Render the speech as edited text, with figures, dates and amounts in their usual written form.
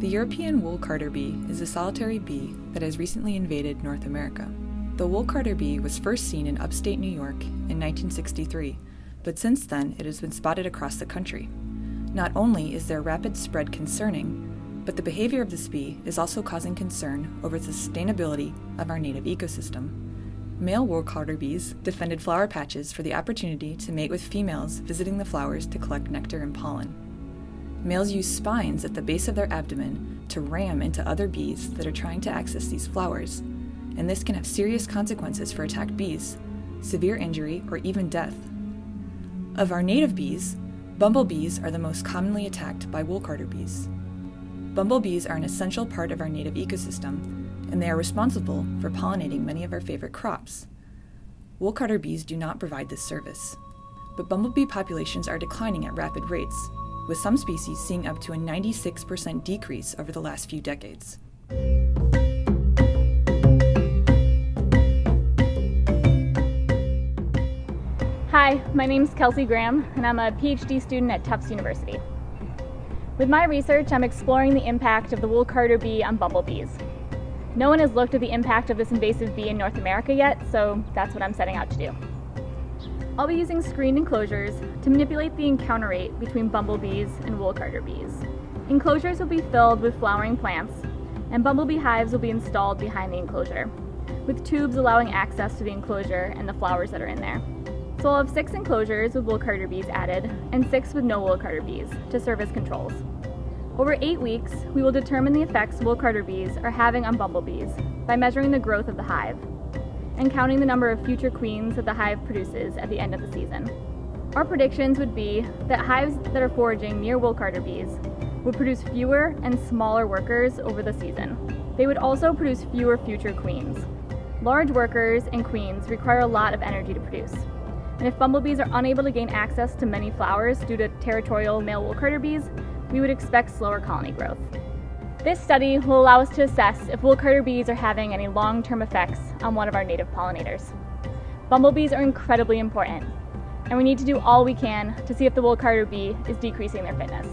The European wool carder bee is a solitary bee that has recently invaded North America. The wool carder bee was first seen in upstate New York in 1963, but since then it has been spotted across the country. Not only is their rapid spread concerning, but the behavior of this bee is also causing concern over the sustainability of our native ecosystem. Male wool carder bees defended flower patches for the opportunity to mate with females visiting the flowers to collect nectar and pollen. Males use spines at the base of their abdomen to ram into other bees that are trying to access these flowers, and this can have serious consequences for attacked bees, severe injury, or even death. Of our native bees, bumblebees are the most commonly attacked by wool carder bees. Bumblebees are an essential part of our native ecosystem, and they are responsible for pollinating many of our favorite crops. Wool carder bees do not provide this service, but bumblebee populations are declining at rapid rates, with some species seeing up to a 96% decrease over the last few decades. Hi, my name is Kesley Graham, and I'm a PhD student at Tufts University. With my research, I'm exploring the impact of the wool carder bee on bumblebees. No one has looked at the impact of this invasive bee in North America yet, so that's what I'm setting out to do. I'll be using screened enclosures to manipulate the encounter rate between bumblebees and wool carder bees. Enclosures will be filled with flowering plants, and bumblebee hives will be installed behind the enclosure, with tubes allowing access to the enclosure and the flowers that are in there. So I'll have 6 enclosures with wool carder bees added, and 6 with no wool carder bees to serve as controls. Over 8 weeks, we will determine the effects wool carder bees are having on bumblebees by measuring the growth of the hive and counting the number of future queens that the hive produces at the end of the season. Our predictions would be that hives that are foraging near wool carder bees would produce fewer and smaller workers over the season. They would also produce fewer future queens. Large workers and queens require a lot of energy to produce, and if bumblebees are unable to gain access to many flowers due to territorial male wool carder bees, we would expect slower colony growth. This study will allow us to assess if wool carder bees are having any long-term effects on one of our native pollinators. Bumblebees are incredibly important, and we need to do all we can to see if the wool carder bee is decreasing their fitness.